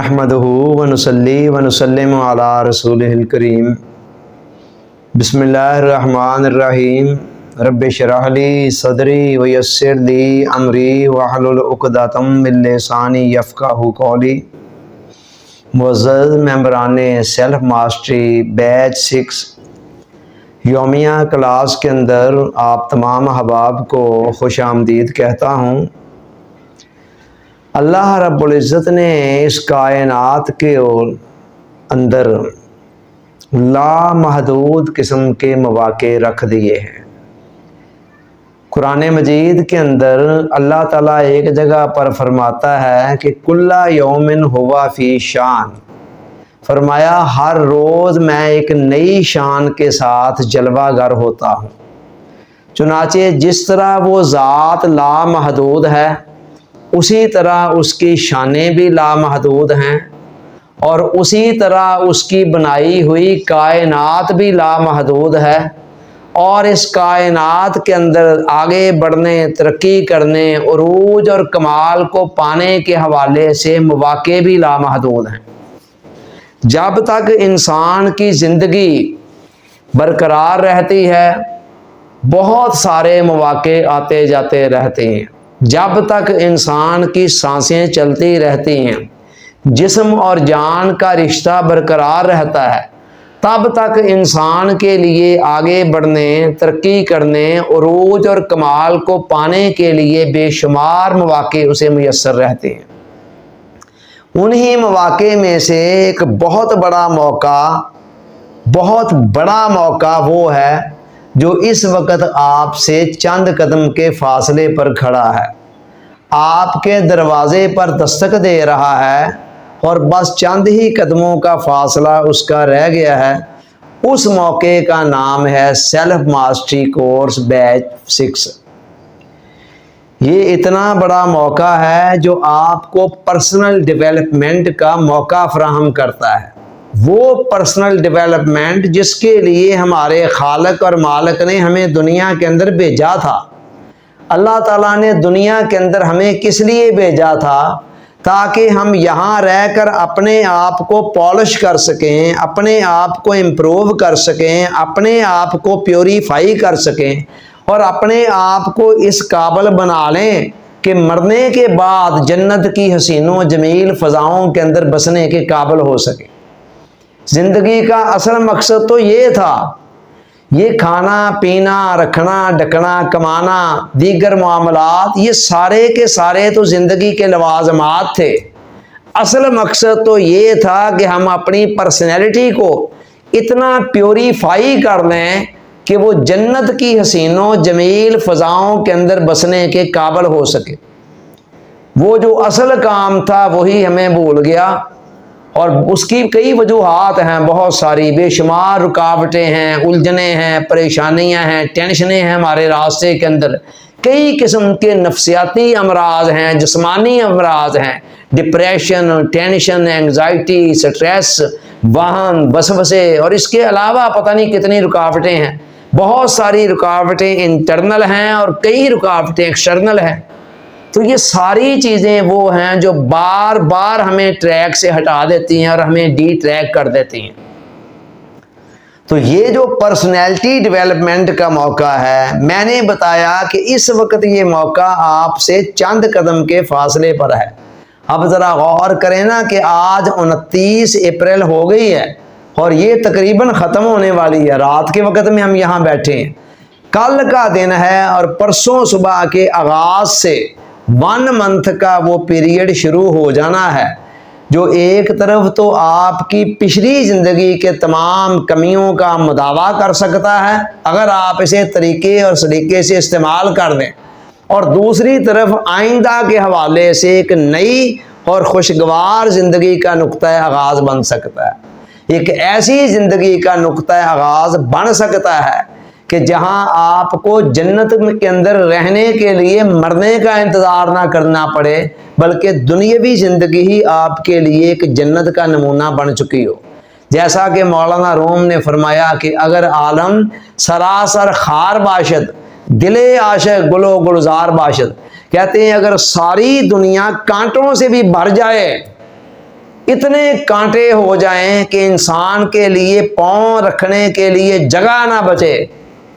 احمدہ ونصلی ونسلم علی رسولہ الکریم۔ بسم اللہ الرحمن الرحیم۔ رب اشرح لی صدری ویسر لی امری واحلل عقدۃ من لسانی یفقہوا قولی۔ معزز ممبران سیلف ماسٹری بیچ 6 یومیہ کلاس کے اندر آپ تمام احباب کو خوش آمدید کہتا ہوں۔ اللہ رب العزت نے اس کائنات کے اندر لامحدود قسم کے مواقع رکھ دیے ہیں۔ قرآن مجید کے اندر اللہ تعالیٰ ایک جگہ پر فرماتا ہے کہ کل یوم ہوا فی شان، فرمایا ہر روز میں ایک نئی شان کے ساتھ جلوہ گر ہوتا ہوں۔ چنانچہ جس طرح وہ ذات لامحدود ہے اسی طرح اس کی شانیں بھی لامحدود ہیں، اور اسی طرح اس کی بنائی ہوئی کائنات بھی لامحدود ہے، اور اس کائنات کے اندر آگے بڑھنے، ترقی کرنے، عروج اور کمال کو پانے کے حوالے سے مواقع بھی لامحدود ہیں۔ جب تک انسان کی زندگی برقرار رہتی ہے بہت سارے مواقع آتے جاتے رہتے ہیں۔ جب تک انسان کی سانسیں چلتی رہتی ہیں، جسم اور جان کا رشتہ برقرار رہتا ہے، تب تک انسان کے لیے آگے بڑھنے، ترقی کرنے، عروج اور کمال کو پانے کے لیے بے شمار مواقع اسے میسر رہتے ہیں۔ انہی مواقع میں سے ایک بہت بڑا موقع وہ ہے جو اس وقت آپ سے چند قدم کے فاصلے پر کھڑا ہے، آپ کے دروازے پر دستک دے رہا ہے، اور بس چند ہی قدموں کا فاصلہ اس کا رہ گیا ہے۔ اس موقع کا نام ہے سیلف ماسٹری کورس بیچ 6۔ یہ اتنا بڑا موقع ہے جو آپ کو پرسنل ڈیولپمنٹ کا موقع فراہم کرتا ہے۔ وہ پرسنل ڈیولپمنٹ جس کے لیے ہمارے خالق اور مالک نے ہمیں دنیا کے اندر بھیجا تھا۔ اللہ تعالیٰ نے دنیا کے اندر ہمیں کس لیے بھیجا تھا؟ تاکہ ہم یہاں رہ کر اپنے آپ کو پالش کر سکیں، اپنے آپ کو امپروو کر سکیں، اپنے آپ کو پیوریفائی کر سکیں، اور اپنے آپ کو اس قابل بنا لیں کہ مرنے کے بعد جنت کی حسین و جمیل فضاؤں کے اندر بسنے کے قابل ہو سکیں۔ زندگی کا اصل مقصد تو یہ تھا۔ یہ کھانا، پینا، رکھنا، ڈکنا، کمانا، دیگر معاملات، یہ سارے کے سارے تو زندگی کے لوازمات تھے۔ اصل مقصد تو یہ تھا کہ ہم اپنی پرسنالٹی کو اتنا پیوریفائی کر لیں کہ وہ جنت کی حسین و جمیل فضاؤں کے اندر بسنے کے قابل ہو سکے۔ وہ جو اصل کام تھا وہی ہمیں بھول گیا، اور اس کی کئی وجوہات ہیں، بہت ساری بے شمار رکاوٹیں ہیں، الجھنیں ہیں، پریشانیاں ہیں، ٹینشنیں ہیں ہمارے راستے کے اندر۔ کئی قسم کے نفسیاتی امراض ہیں، جسمانی امراض ہیں، ڈپریشن، ٹینشن، انگزائٹی، سٹریس، وہن، وسوسے، اور اس کے علاوہ پتہ نہیں کتنی رکاوٹیں ہیں۔ بہت ساری رکاوٹیں انٹرنل ہیں اور کئی رکاوٹیں ایکسٹرنل ہیں۔ تو یہ ساری چیزیں وہ ہیں جو بار بار ہمیں ٹریک سے ہٹا دیتی ہیں اور ہمیں ڈی ٹریک کر دیتی ہیں۔ تو یہ جو پرسنالٹی ڈیولپمنٹ کا موقع ہے، میں نے بتایا کہ اس وقت یہ موقع آپ سے چند قدم کے فاصلے پر ہے۔ اب ذرا غور کریں نا کہ آج 29 اپریل ہو گئی ہے اور یہ تقریباً ختم ہونے والی ہے۔ رات کے وقت میں ہم یہاں بیٹھے ہیں، کل کا دن ہے، اور پرسوں صبح کے آغاز سے 1 منتھ کا وہ پیریڈ شروع ہو جانا ہے، جو ایک طرف تو آپ کی پچھلی زندگی کے تمام کمیوں کا مداوع کر سکتا ہے اگر آپ اسے طریقے اور سلیقے سے استعمال کر دیں، اور دوسری طرف آئندہ کے حوالے سے ایک نئی اور خوشگوار زندگی کا نقطہ آغاز بن سکتا ہے۔ ایک ایسی زندگی کا نقطہ آغاز بن سکتا ہے کہ جہاں آپ کو جنت کے اندر رہنے کے لیے مرنے کا انتظار نہ کرنا پڑے، بلکہ دنیاوی زندگی ہی آپ کے لیے ایک جنت کا نمونہ بن چکی ہو۔ جیسا کہ مولانا روم نے فرمایا کہ اگر عالم سراسر خار باشد، دل عاشق گل و گلزار باشد، کہتے ہیں اگر ساری دنیا کانٹوں سے بھی بھر جائے اتنے کانٹے ہو جائیں کہ انسان کے لیے پاؤں رکھنے کے لیے جگہ نہ بچے،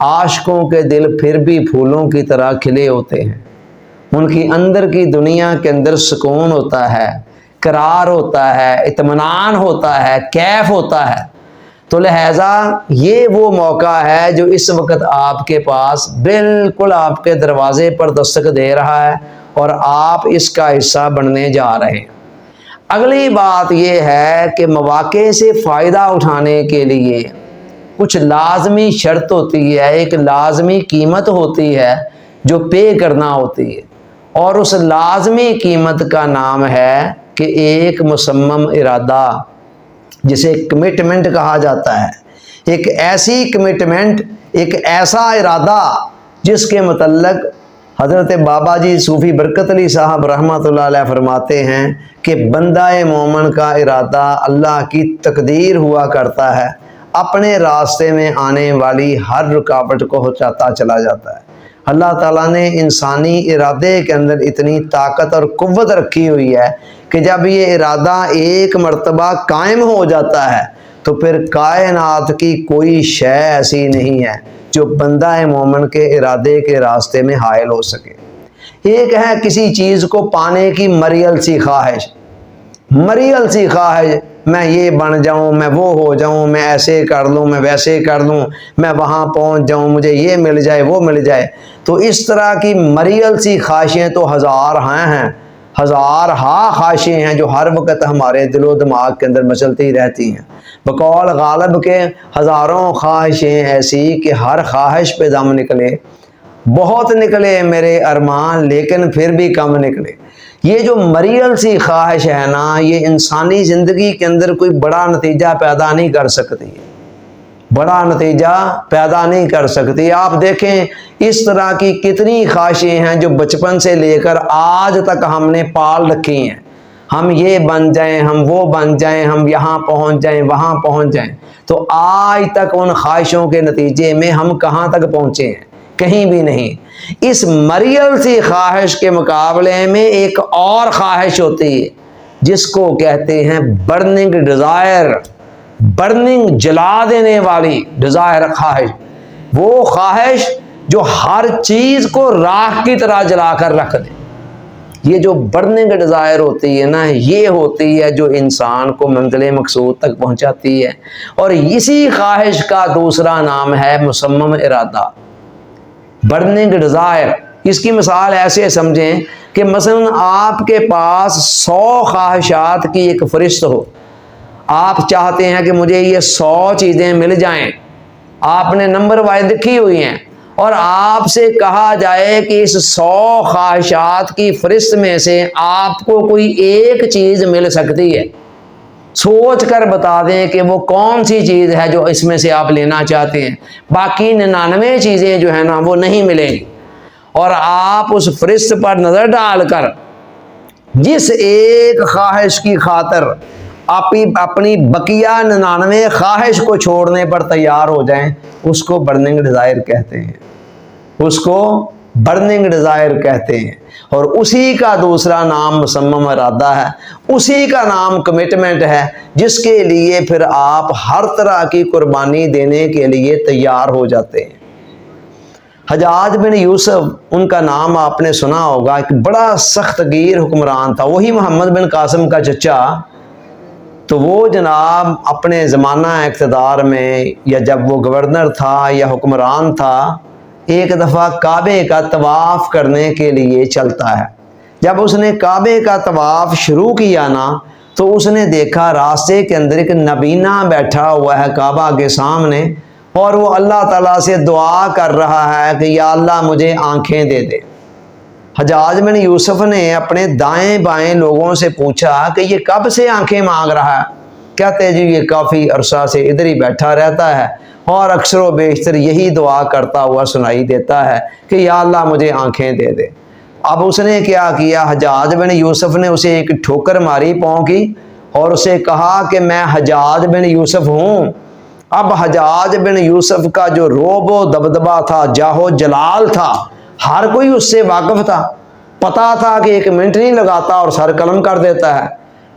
عاشقوں کے دل پھر بھی پھولوں کی طرح کھلے ہوتے ہیں۔ ان کی اندر کی دنیا کے اندر سکون ہوتا ہے، قرار ہوتا ہے، اطمینان ہوتا ہے، کیف ہوتا ہے۔ تو لہٰذا یہ وہ موقع ہے جو اس وقت آپ کے پاس بالکل آپ کے دروازے پر دستک دے رہا ہے اور آپ اس کا حصہ بننے جا رہے ہیں۔ اگلی بات یہ ہے کہ مواقع سے فائدہ اٹھانے کے لیے کچھ لازمی شرط ہوتی ہے، ایک لازمی قیمت ہوتی ہے جو پے کرنا ہوتی ہے، اور اس لازمی قیمت کا نام ہے کہ ایک مصمم ارادہ، جسے کمٹمنٹ کہا جاتا ہے۔ ایک ایسی کمٹمنٹ، ایک ایسا ارادہ جس کے متعلق حضرت بابا جی صوفی برکت علی صاحب رحمۃ اللہ علیہ فرماتے ہیں کہ بندہ مومن کا ارادہ اللہ کی تقدیر ہوا کرتا ہے، اپنے راستے میں آنے والی ہر رکاوٹ کو ہٹاتا چلا جاتا ہے۔ اللہ تعالیٰ نے انسانی ارادے کے اندر اتنی طاقت اور قوت رکھی ہوئی ہے کہ جب یہ ارادہ ایک مرتبہ قائم ہو جاتا ہے تو پھر کائنات کی کوئی شے ایسی نہیں ہے جو بندہ مومن کے ارادے کے راستے میں حائل ہو سکے۔ ایک ہے کسی چیز کو پانے کی مریل سی خواہش، مریل سی خواہش، میں یہ بن جاؤں، میں وہ ہو جاؤں، میں ایسے کر لوں، میں ویسے کر لوں، میں وہاں پہنچ جاؤں، مجھے یہ مل جائے وہ مل جائے۔ تو اس طرح کی مریل سی خواہشیں تو ہزار ہیں، ہزار خواہشیں ہیں جو ہر وقت ہمارے دل و دماغ کے اندر مچلتی رہتی ہیں۔ بقول غالب کے ہزاروں خواہشیں ایسی کہ ہر خواہش پہ دم نکلے، بہت نکلے میرے ارمان لیکن پھر بھی کم نکلے۔ یہ جو مریل سی خواہش ہے نا، یہ انسانی زندگی کے اندر کوئی بڑا نتیجہ پیدا نہیں کر سکتی، بڑا نتیجہ پیدا نہیں کر سکتی۔ آپ دیکھیں اس طرح کی کتنی خواہشیں ہیں جو بچپن سے لے کر آج تک ہم نے پال رکھی ہیں، ہم یہ بن جائیں، ہم وہ بن جائیں، ہم یہاں پہنچ جائیں، وہاں پہنچ جائیں۔ تو آج تک ان خواہشوں کے نتیجے میں ہم کہاں تک پہنچے ہیں؟ کہیں بھی نہیں۔ اس مریل سی خواہش کے مقابلے میں ایک اور خواہش ہوتی ہے جس کو کہتے ہیں برننگ ڈیزائر، برننگ جلا دینے والی ڈیزائر، خواہش، وہ خواہش جو ہر چیز کو راکھ کی طرح جلا کر رکھ دے۔ یہ جو برننگ ڈیزائر ہوتی ہے نا، یہ ہوتی ہے جو انسان کو منزل مقصود تک پہنچاتی ہے، اور اسی خواہش کا دوسرا نام ہے مصمم ارادہ، برننگ ڈیزائر۔ اس کی مثال ایسے سمجھیں کہ مثلا آپ کے پاس 100 خواہشات کی ایک فہرست ہو، آپ چاہتے ہیں کہ مجھے یہ 100 چیزیں مل جائیں، آپ نے نمبر وائز لکھی ہوئی ہیں، اور آپ سے کہا جائے کہ اس 100 خواہشات کی فہرست میں سے آپ کو کوئی ایک چیز مل سکتی ہے، سوچ کر بتا دیں کہ وہ کون سی چیز ہے جو اس میں سے آپ لینا چاہتے ہیں، باقی 99 چیزیں جو ہیں نا وہ نہیں ملیں گی۔ اور آپ اس فہرست پر نظر ڈال کر جس ایک خواہش کی خاطر اپنی بقیہ 99 خواہش کو چھوڑنے پر تیار ہو جائیں، اس کو برننگ ڈیزائر کہتے ہیں، اس کو برننگ ڈیزائر کہتے ہیں۔ اور اسی کا دوسرا نام مصمم ارادہ ہے، اسی کا نام کمٹمنٹ ہے، جس کے لیے پھر آپ ہر طرح کی قربانی دینے کے لیے تیار ہو جاتے ہیں۔ حجاج بن یوسف، ان کا نام آپ نے سنا ہوگا، ایک بڑا سخت گیر حکمران تھا، وہی محمد بن قاسم کا چچا۔ تو وہ جناب اپنے زمانہ اقتدار میں، یا جب وہ گورنر تھا یا حکمران تھا، ایک دفعہ کعبے کا طواف کرنے کے لیے چلتا ہے۔ جب اس نے کعبے کا طواف شروع کیا نا، تو اس نے دیکھا راستے کے اندر ایک نبینا بیٹھا ہوا ہے کعبہ کے سامنے، اور وہ اللہ تعالیٰ سے دعا کر رہا ہے کہ یا اللہ مجھے آنکھیں دے دے۔ حجاج بن یوسف نے اپنے دائیں بائیں لوگوں سے پوچھا کہ یہ کب سے آنکھیں مانگ رہا ہے؟ کہتے جی یہ کافی عرصہ سے ادھر ہی بیٹھا رہتا ہے اور اکثر و بیشتر یہی دعا کرتا ہوا سنائی دیتا ہے کہ یا اللہ مجھے آنکھیں دے دے۔ اب اس نے کیا کیا، حجاج بن یوسف نے اسے ایک ٹھوکر ماری پاؤں کی اور اسے کہا کہ میں حجاج بن یوسف ہوں۔ اب حجاج بن یوسف کا جو روب و دبدبہ تھا، جاہ و جلال تھا، ہر کوئی اس سے واقف تھا، پتا تھا کہ 1 منٹ نہیں لگاتا اور سر قلم کر دیتا ہے۔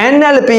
NLP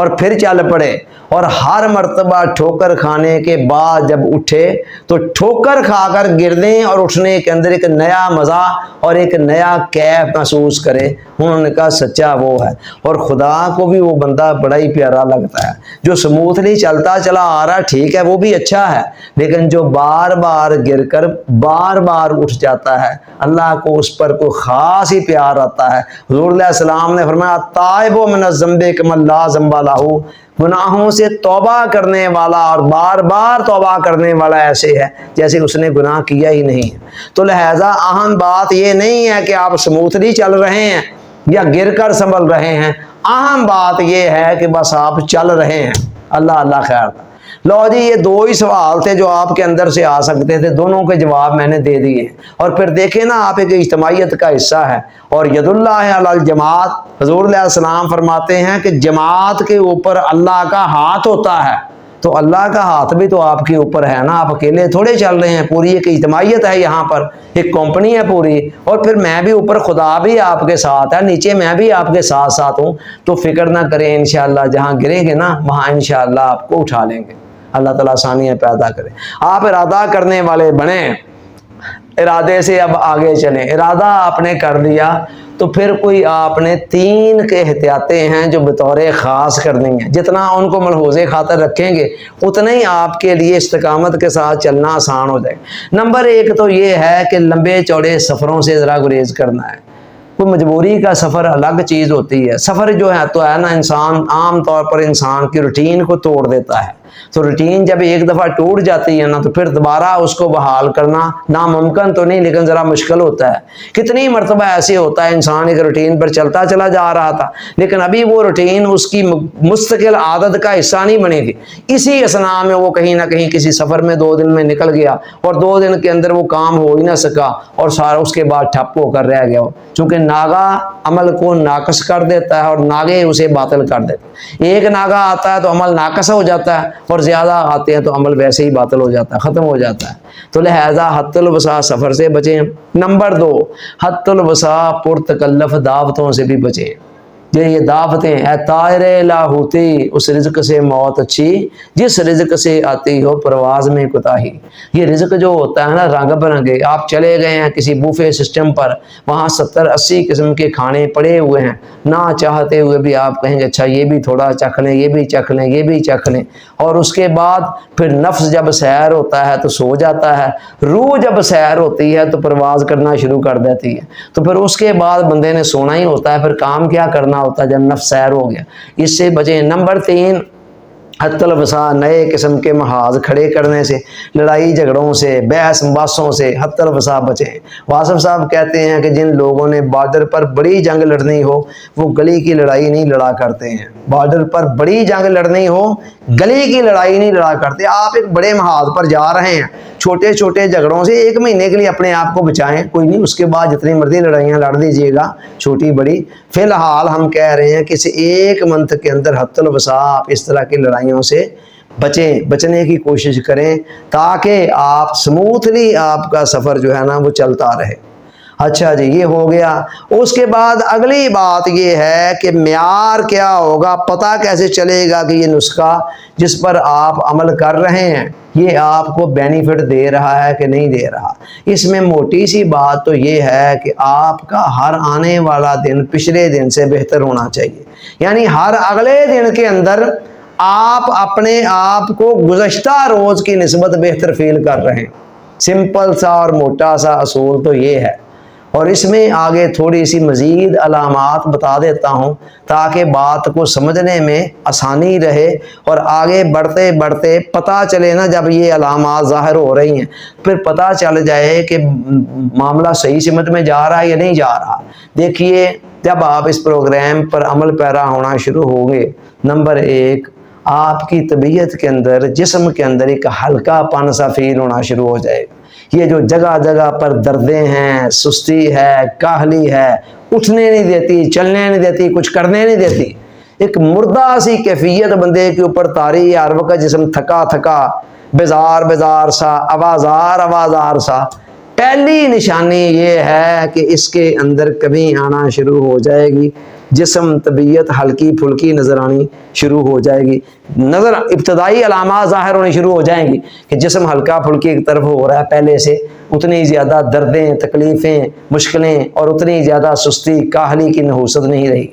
اور پھر چل پڑے، اور ہر مرتبہ ٹھوکر کھانے کے بعد جب اٹھے تو ٹھوکر کھا کر گرنے اور اٹھنے کے اندر ایک نیا مزہ اور ایک نیا کیف محسوس کرے۔ انہوں نے کہا سچا وہ ہے، اور خدا کو بھی وہ بندہ بڑا ہی پیارا لگتا ہے جو سموتھلی چلتا چلا آ رہا، ٹھیک ہے وہ بھی اچھا ہے، لیکن جو بار بار گر کر بار بار اٹھ جاتا ہے، اللہ کو اس پر کوئی خاص ہی پیار آتا ہے۔ حضور علیہ السلام نے فرمایا تائب من الذنب کمن لا ذنب لہ، گناہوں سے توبہ کرنے والا اور بار بار توبہ کرنے والا ایسے ہے جیسے اس نے گناہ کیا ہی نہیں ہے۔ تو لہذا اہم بات یہ نہیں ہے کہ آپ سموتھلی چل رہے ہیں یا گر کر سنبھل رہے ہیں، اہم بات یہ ہے کہ بس آپ چل رہے ہیں۔ اللہ خیر۔ لو جی، یہ دو ہی سوال تھے جو آپ کے اندر سے آ سکتے تھے، دونوں کے جواب میں نے دے دیے۔ اور پھر دیکھیں نا، آپ ایک اجتماعیت کا حصہ ہے، اور ید اللہ علی الجماعت، حضور علیہ السلام فرماتے ہیں کہ جماعت کے اوپر اللہ کا ہاتھ ہوتا ہے، تو اللہ کا ہاتھ بھی تو آپ کے اوپر ہے نا، آپ اکیلے تھوڑے چل رہے ہیں، پوری ایک اجتماعیت ہے یہاں پر، ایک کمپنی ہے پوری، اور پھر میں بھی اوپر، خدا بھی آپ کے ساتھ ہے، نیچے میں بھی آپ کے ساتھ ساتھ ہوں۔ تو فکر نہ کریں، انشاءاللہ جہاں گریں گے نا وہاں انشاءاللہ آپ کو اٹھا لیں گے۔ اللہ تعالیٰ آسانیاں پیدا کرے۔ آپ ارادہ کرنے والے بنیں، ارادے سے اب آگے چلیں۔ ارادہ آپ نے کر لیا تو پھر کوئی آپ نے 3 کے احتیاطیں ہیں جو بطور خاص کرنی ہیں، جتنا ان کو ملحوظ خاطر رکھیں گے اتنا ہی آپ کے لیے استقامت کے ساتھ چلنا آسان ہو جائے گا۔ نمبر 1 تو یہ ہے کہ لمبے چوڑے سفروں سے ذرا گریز کرنا ہے۔ کوئی مجبوری کا سفر الگ چیز ہوتی ہے، سفر جو ہے تو ہے نا، انسان عام طور پر انسان کی روٹین کو توڑ دیتا ہے، تو روٹین جب ایک دفعہ ٹوٹ جاتی ہے نا تو پھر دوبارہ اس کو بحال کرنا ناممکن تو نہیں لیکن ذرا مشکل ہوتا ہے۔ کتنی مرتبہ ایسے ہوتا ہے انسان ایک روٹین پر چلتا چلا جا رہا تھا لیکن ابھی وہ روٹین اس کی مستقل عادت کا حصہ نہیں بنے گی، اسی اثناء میں وہ کہیں نہ کہیں کسی سفر میں 2 دن میں نکل گیا اور 2 دن کے اندر وہ کام ہو ہی نہ سکا اور سارا اس کے بعد ٹھپ ہو کر رہ گیا، چونکہ ناغا عمل کو ناقص کر دیتا ہے اور ناغے اسے باطل کر دیتا ہے۔ ایک ناغا آتا ہے تو عمل ناقص ہو جاتا ہے، اور زیادہ آتے ہیں تو عمل ویسے ہی باطل ہو جاتا ہے، ختم ہو جاتا ہے۔ تو لہذا حت الوسع سفر سے بچیں۔ نمبر 2، حت الوسع پرتکلف دعوتوں سے بھی بچیں۔ یہ دعوتیں، اے طائر لاہوتی، اس رزق سے موت اچھی جس رزق سے آتی ہو پرواز میں کوتاہی۔ یہ رزق جو ہوتا ہے نا رنگ برنگے، آپ چلے گئے ہیں کسی بوفے سسٹم پر، وہاں 70-80 قسم کے کھانے پڑے ہوئے ہیں، نہ چاہتے ہوئے بھی آپ کہیں گے اچھا یہ بھی تھوڑا چکھ لیں، یہ بھی چکھ لیں، یہ بھی چکھ لیں، اور اس کے بعد پھر نفس جب سیر ہوتا ہے تو سو جاتا ہے، روح جب سیر ہوتی ہے تو پرواز کرنا شروع کر دیتی ہے، تو پھر اس کے بعد بندے نے سونا ہی ہوتا ہے، پھر کام کیا کرنا ہوتا ہے جب نفس سیر ہو گیا۔ اس سے بچیں۔ نمبر 3، حت الوسع نئے قسم کے محاذ کھڑے کرنے سے، لڑائی جھگڑوں سے، بحث مباحثوں سے حت الوسع بچیں۔ واصف صاحب کہتے ہیں کہ جن لوگوں نے بارڈر پر بڑی جنگ لڑنی ہو وہ گلی کی لڑائی نہیں لڑا کرتے ہیں۔ بارڈر پر بڑی جنگ لڑنی ہو گلی کی لڑائی نہیں لڑا کرتے۔ آپ ایک بڑے محاذ پر جا رہے ہیں، چھوٹے چھوٹے جھگڑوں سے 1 مہینے کے لیے اپنے آپ کو بچائیں، کوئی نہیں، اس کے بعد جتنی مرضی لڑائیاں لڑ دیجیے گا، چھوٹی بڑی۔ فی الحال ہم کہہ رہے ہیں کہ اس 1 منتھ کے اندر حت الوسع آپ اس طرح کی لڑائیوں سے بچنے کی کوشش کریں تاکہ آپ سموتھلی آپ کا سفر جو ہے نا وہ چلتا رہے۔ اچھا جی، یہ ہو گیا۔ اس کے بعد اگلی بات یہ ہے کہ معیار کیا ہوگا، پتہ کیسے چلے گا کہ یہ نسخہ جس پر آپ عمل کر رہے ہیں یہ آپ کو بینیفٹ دے رہا ہے کہ نہیں دے رہا۔ اس میں موٹی سی بات تو یہ ہے کہ آپ کا ہر آنے والا دن پچھلے دن سے بہتر ہونا چاہیے، یعنی ہر اگلے دن کے اندر آپ اپنے آپ کو گزشتہ روز کی نسبت بہتر فیل کر رہے ہیں۔ سمپل سا اور موٹا سا اصول تو یہ ہے، اور اس میں آگے تھوڑی سی مزید علامات بتا دیتا ہوں تاکہ بات کو سمجھنے میں آسانی رہے اور آگے بڑھتے بڑھتے پتہ چلے نا، جب یہ علامات ظاہر ہو رہی ہیں پھر پتہ چل جائے کہ معاملہ صحیح سمت میں جا رہا ہے یا نہیں جا رہا۔ دیکھیے، جب آپ اس پروگرام پر عمل پیرا ہونا شروع ہو گئے، نمبر 1، آپ کی طبیعت کے اندر، جسم کے اندر ایک ہلکا پن سا فیل ہونا شروع ہو جائے گا۔ یہ جو جگہ جگہ پر دردیں ہیں، سستی ہے، کاہلی ہے، اٹھنے نہیں دیتی، چلنے نہیں دیتی، کچھ کرنے نہیں دیتی، ایک مردہ سی کیفیت بندے کے اوپر طاری ہے، ہر وقت جسم تھکا تھکا، بیزار بیزار سا، آوازار سا۔ پہلی نشانی یہ ہے کہ اس کے اندر کمی آنا شروع ہو جائے گی۔ جسم طبیعت ہلکی پھلکی نظر آنی شروع ہو جائے گی. نظر ابتدائی علامات ظاہر ہونی شروع ہو جائیں گی کہ جسم ہلکا پھلکی کی طرف ہو رہا ہے پہلے سے, اتنی زیادہ دردیں تکلیفیں مشکلیں اور اتنی زیادہ سستی کاہلی کی نحوست نہیں رہی.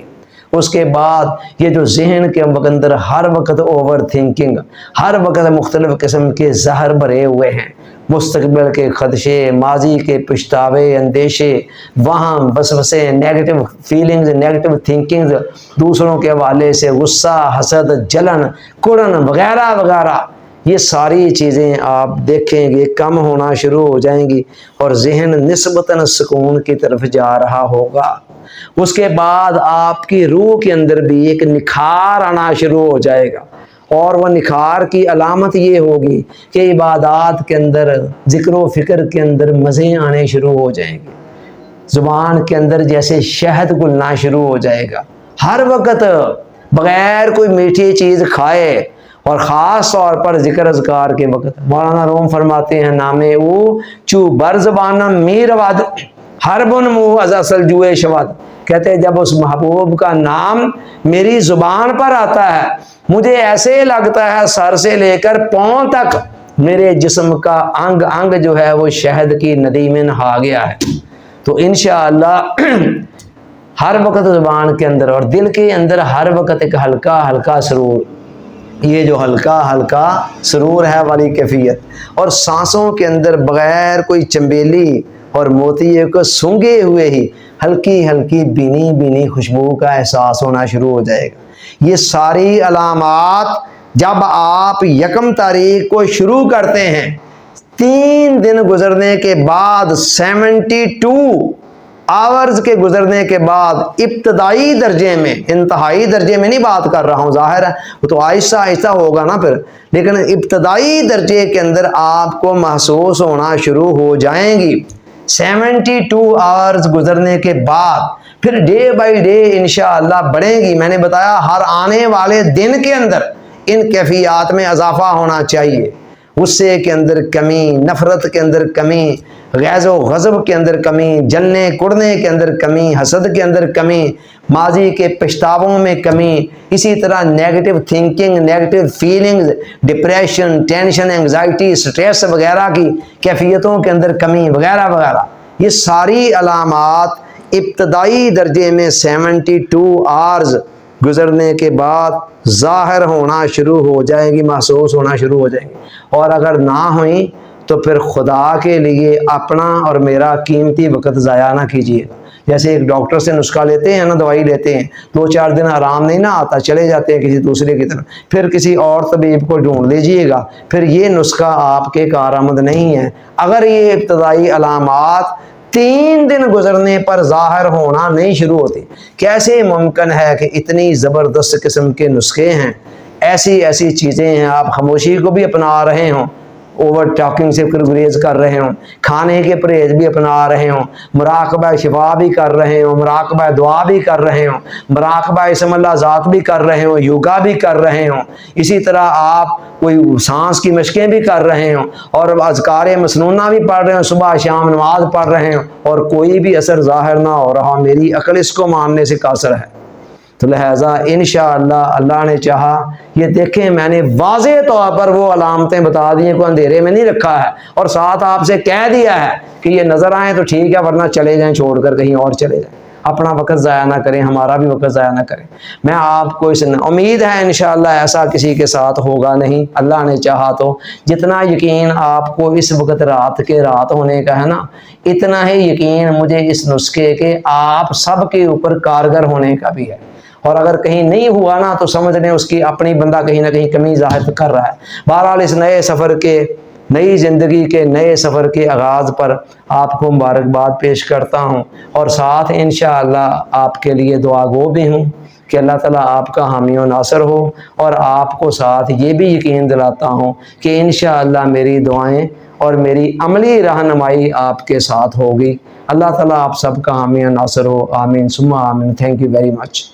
اس کے بعد یہ جو ذہن کے اندر ہر وقت اوور تھنکنگ, ہر وقت مختلف قسم کے زہر بھرے ہوئے ہیں, مستقبل کے خدشے, ماضی کے پچھتاوے, اندیشے, وہم, وسوسے, نیگیٹو فیلنگز, نیگیٹو تھنکنگز, دوسروں کے حوالے سے غصہ, حسد, جلن, کڑن وغیرہ وغیرہ, یہ ساری چیزیں آپ دیکھیں گے کم ہونا شروع ہو جائیں گی اور ذہن نسبتاً سکون کی طرف جا رہا ہوگا. اس کے بعد آپ کی روح کے اندر بھی ایک نکھار آنا شروع ہو جائے گا, اور وہ نکھار کی علامت یہ ہوگی کہ عبادات کے اندر, ذکر و فکر کے اندر مزے آنے شروع ہو جائیں گے, زبان کے اندر جیسے شہد گھلنا شروع ہو جائے گا, ہر وقت بغیر کوئی میٹھی چیز کھائے, اور خاص طور پر ذکر اذکار کے وقت. مولانا روم فرماتے ہیں نامے او چو بر زبانم میر ود ہر بن منہ از اصل جوئے شود, کہتے ہیں جب اس محبوب کا نام میری زبان پر آتا ہے مجھے ایسے لگتا ہے سر سے لے کر پاؤں تک میرے جسم کا انگ انگ جو ہے وہ شہد کی ندی میں نہا گیا ہے. تو انشاءاللہ ہر وقت زبان کے اندر اور دل کے اندر ہر وقت ایک ہلکا ہلکا سرور, یہ جو ہلکا ہلکا سرور ہے والی کیفیت, اور سانسوں کے اندر بغیر کوئی چنبیلی اور موتیے کو سونگے ہوئے ہی ہلکی ہلکی بینی بینی خوشبو کا احساس ہونا شروع ہو جائے گا. یہ ساری علامات جب آپ 1 تاریخ کو شروع کرتے ہیں, 3 دن گزرنے کے بعد 72 آورز کے گزرنے کے بعد ابتدائی درجے میں, انتہائی درجے میں نہیں بات کر رہا ہوں, ظاہر ہے وہ تو آہستہ آہستہ ہوگا نا پھر, لیکن ابتدائی درجے کے اندر آپ کو محسوس ہونا شروع ہو جائیں گی. 72 آورز گزرنے کے بعد پھر ڈے بائی ڈے انشاءاللہ بڑھیں گی. میں نے بتایا ہر آنے والے دن کے اندر ان کیفیات میں اضافہ ہونا چاہیے. غصے کے اندر کمی, نفرت کے اندر کمی, غیظ و غضب کے اندر کمی, جلنے کڑنے کے اندر کمی, حسد کے اندر کمی, ماضی کے پچھتاووں میں کمی, اسی طرح negative thinking, negative feelings, depression, tension, anxiety, stress وغیرہ کی کیفیتوں کے اندر کمی وغیرہ وغیرہ. یہ ساری علامات ابتدائی درجے میں 72 آورز گزرنے کے بعد ظاہر ہونا شروع ہو جائیں گی, محسوس ہونا شروع ہو جائیں گی. اور اگر نہ ہوئیں تو پھر خدا کے لیے اپنا اور میرا قیمتی وقت ضائع نہ کیجیے. جیسے ایک ڈاکٹر سے نسخہ لیتے ہیں نا, دوائی لیتے ہیں, 2-4 دن آرام نہیں نہ آتا, چلے جاتے ہیں کسی دوسرے کی طرف, پھر کسی اور طبیب کو ڈھونڈ لیجئے گا, پھر یہ نسخہ آپ کے کارآمد نہیں ہے. اگر یہ ابتدائی علامات 3 دن گزرنے پر ظاہر ہونا نہیں شروع ہوتی, کیسے ممکن ہے کہ اتنی زبردست قسم کے نسخے ہیں, ایسی ایسی چیزیں ہیں, آپ خاموشی کو بھی اپنا رہے ہوں, اوور ٹاکنگ سے گریز کر رہے ہوں, کھانے کے پرہیز بھی اپنا رہے ہوں, مراقبہ شفا بھی کر رہے ہوں, مراقبہ دعا بھی کر رہے ہوں, مراقبہ اسم اللہ ذات بھی کر رہے ہوں, یوگا بھی کر رہے ہوں, اسی طرح آپ کوئی سانس کی مشقیں بھی کر رہے ہوں, اور اذکار مسنونہ بھی پڑھ رہے ہوں, صبح شام نماز پڑھ رہے ہوں, اور کوئی بھی اثر ظاہر نہ ہو رہا, میری عقل اس کو ماننے سے قاصر ہے. تو لہٰذا انشاءاللہ اللہ نے چاہا, یہ دیکھیں میں نے واضح طور پر وہ علامتیں بتا دی ہیں, کوئی اندھیرے میں نہیں رکھا ہے, اور ساتھ آپ سے کہہ دیا ہے کہ یہ نظر آئیں تو ٹھیک ہے, ورنہ چلے جائیں, چھوڑ کر کہیں اور چلے جائیں. اپنا وقت ضائع نہ کریں, ہمارا بھی وقت ضائع نہ کریں. میں آپ کو اس امید ہے انشاءاللہ ایسا کسی کے ساتھ ہوگا نہیں, اللہ نے چاہا تو. جتنا یقین آپ کو اس وقت رات کے رات ہونے کا ہے نا, اتنا ہی یقین مجھے اس نسخے کے آپ سب کے اوپر کارگر ہونے کا بھی ہے. اور اگر کہیں نہیں ہوا نا تو سمجھ لیں اس کی اپنی بندہ کہیں نہ کہیں کمی ظاہر کر رہا ہے. بہرحال اس نئے سفر کے, نئی زندگی کے نئے سفر کے آغاز پر آپ کو مبارکباد پیش کرتا ہوں, اور ساتھ انشاءاللہ آپ کے لیے دعا گو بھی ہوں کہ اللہ تعالیٰ آپ کا حامی و ناصر ہو, اور آپ کو ساتھ یہ بھی یقین دلاتا ہوں کہ انشاءاللہ میری دعائیں اور میری عملی رہنمائی آپ کے ساتھ ہوگی. اللہ تعالیٰ آپ سب کا حامی و ناصر ہو, آمین ثم آمین. Thank you very much.